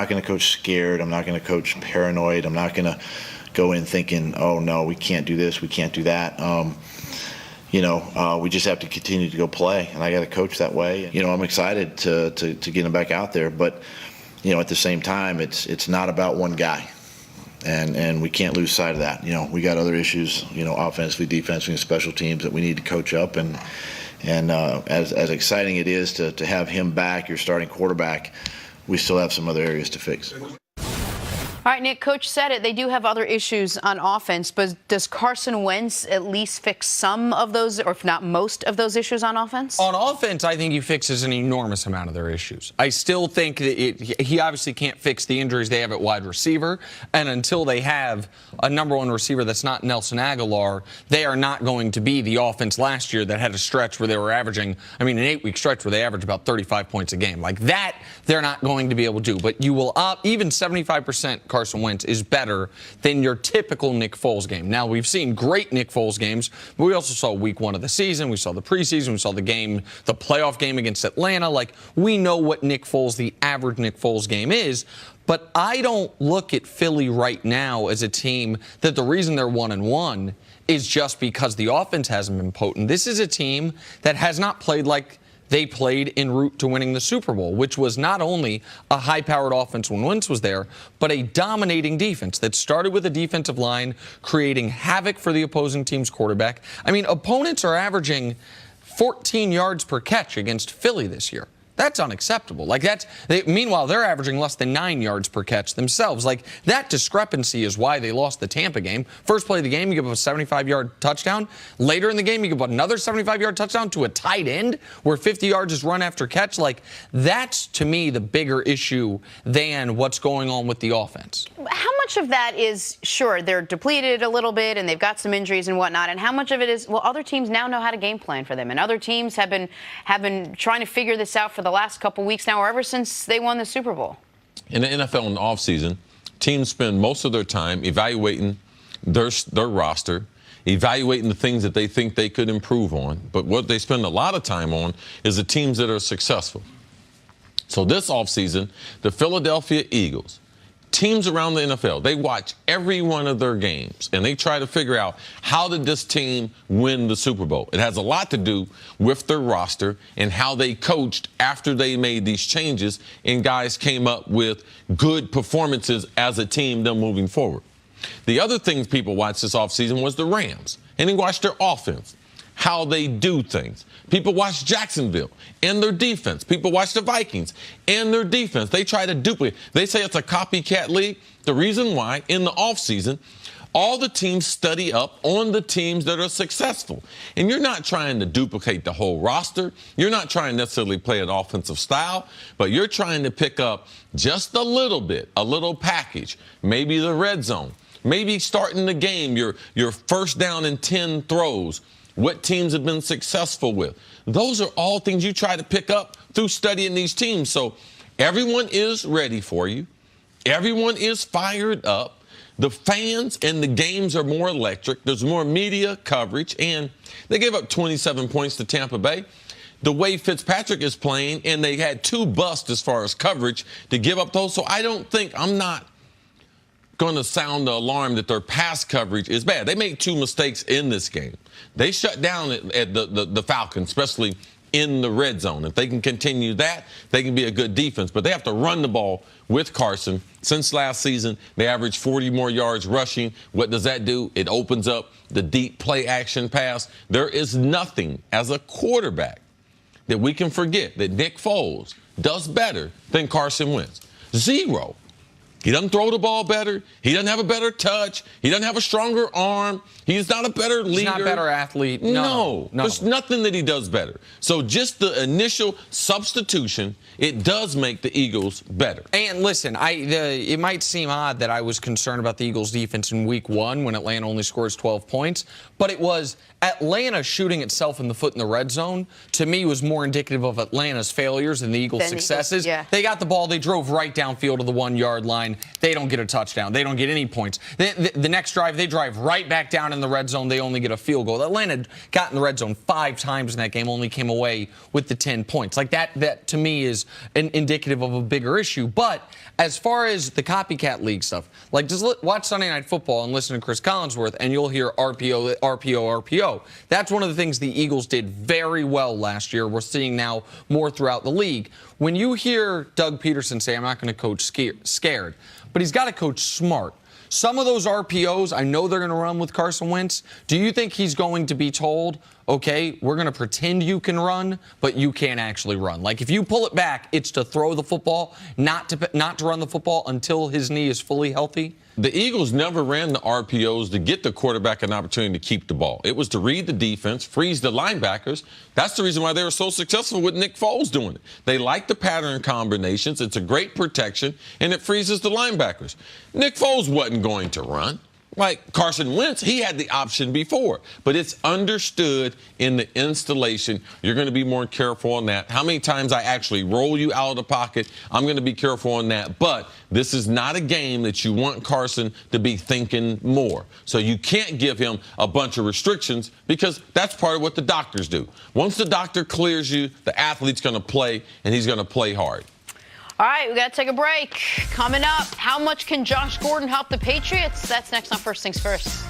not going to coach scared. I'm not going to coach paranoid. I'm not going to go in thinking, oh, no, we can't do this, we can't do that. We just have to continue to go play, and I got to coach that way. I'm excited to get him back out there, but at the same time, it's not about one guy, and we can't lose sight of that. We got other issues, offensively, defensively, and special teams that we need to coach up, and as exciting it is to have him back, your starting quarterback, we still have some other areas to fix. All right, Nick, Coach said it. They do have other issues on offense, but does Carson Wentz at least fix some of those, or if not most of those issues on offense? On offense, I think he fixes an enormous amount of their issues. I still think that he obviously can't fix the injuries they have at wide receiver, and until they have a number one receiver that's not Nelson Aguilar, they are not going to be the offense last year that had a stretch where they were averaging, an 8-week stretch where they averaged about 35 points a game. Like that, they're not going to be able to do. But you will, even 75% Carson Wentz is better than your typical Nick Foles game. Now, we've seen great Nick Foles games, but we also saw week 1 of the season. We saw the preseason. We saw the playoff game against Atlanta. Like, we know what the average Nick Foles game is. But I don't look at Philly right now as a team that the reason they're 1-1 is just because the offense hasn't been potent. This is a team that has not played like they played en route to winning the Super Bowl, which was not only a high-powered offense when Wentz was there, but a dominating defense that started with a defensive line creating havoc for the opposing team's quarterback. Opponents are averaging 14 yards per catch against Philly this year. That's unacceptable. Meanwhile, they're averaging less than 9 yards per catch themselves. That discrepancy is why they lost the Tampa game. First play of the game, you give up a 75-yard touchdown. Later in the game, you give up another 75-yard touchdown to a tight end where 50 yards is run after catch. That's, to me, the bigger issue than what's going on with the offense. How much of that is, sure, they're depleted a little bit and they've got some injuries and whatnot, and how much of it is, other teams now know how to game plan for them, and other teams have been trying to figure this out for the last couple weeks now, or ever since they won the Super Bowl? In the NFL in the offseason, teams spend most of their time evaluating their roster, evaluating the things that they think they could improve on. But what they spend a lot of time on is the teams that are successful. So this offseason, the Philadelphia Eagles, teams around the NFL, they watch every one of their games, and they try to figure out how did this team win the Super Bowl. It has a lot to do with their roster and how they coached after they made these changes, and guys came up with good performances as a team then moving forward. The other things people watched this offseason was the Rams, and they watched their offense, how they do things. People watch Jacksonville and their defense. People watch the Vikings and their defense. They try to duplicate. They say it's a copycat league. The reason why, in the offseason, all the teams study up on the teams that are successful. And you're not trying to duplicate the whole roster. You're not trying to necessarily play an offensive style, but you're trying to pick up just a little bit, a little package, maybe the red zone, maybe starting the game, your first down and 10 throws, what teams have been successful with. Those are all things you try to pick up through studying these teams. So everyone is ready for you. Everyone is fired up. The fans and the games are more electric. There's more media coverage, and they gave up 27 points to Tampa Bay. The way Fitzpatrick is playing, and they had 2 busts as far as coverage to give up those. So I'm not going to sound the alarm that their pass coverage is bad. They made 2 mistakes in this game. They shut down at the Falcons, especially in the red zone. If they can continue that, they can be a good defense. But they have to run the ball with Carson. Since last season, they averaged 40 more yards rushing. What does that do? It opens up the deep play action pass. There is nothing as a quarterback that we can forget that Nick Foles does better than Carson Wentz. Zero. He doesn't throw the ball better. He doesn't have a better touch. He doesn't have a stronger arm. He's not a better leader. He's not a better athlete. No. There's nothing that he does better. So just the initial substitution, it does make the Eagles better. And listen, it might seem odd that I was concerned about the Eagles' defense in Week 1 when Atlanta only scores 12 points, but it was Atlanta shooting itself in the foot in the red zone, to me, was more indicative of Atlanta's failures than the Eagles' successes. Yeah. They got the ball. They drove right downfield to the 1-yard line. line, they don't get a touchdown. They don't get any points. The next drive, they drive right back down in the red zone. They only get a field goal. Atlanta got in the red zone 5 times in that game, only came away with the 10 points. Like that to me is indicative of a bigger issue. But as far as the copycat league stuff, like just watch Sunday Night Football and listen to Chris Collinsworth, and you'll hear RPO, RPO, RPO. That's one of the things the Eagles did very well last year. We're seeing now more throughout the league. When you hear Doug Pederson say, I'm not going to coach scared, but he's got to coach smart. Some of those RPOs, I know they're going to run with Carson Wentz. Do you think he's going to be told, okay, we're going to pretend you can run, but you can't actually run? Like, if you pull it back, it's to throw the football, not to run the football until his knee is fully healthy? The Eagles never ran the RPOs to get the quarterback an opportunity to keep the ball. It was to read the defense, freeze the linebackers. That's the reason why they were so successful with Nick Foles doing it. They like the pattern combinations. It's a great protection, and it freezes the linebackers. Nick Foles wasn't going to run. Like Carson Wentz, he had the option before, but it's understood in the installation. You're going to be more careful on that. How many times I actually roll you out of the pocket, I'm going to be careful on that. But this is not a game that you want Carson to be thinking more. So you can't give him a bunch of restrictions because that's part of what the doctors do. Once the doctor clears you, the athlete's going to play, and he's going to play hard. All right, we got to take a break. Coming up, how much can Josh Gordon help the Patriots? That's next on First Things First.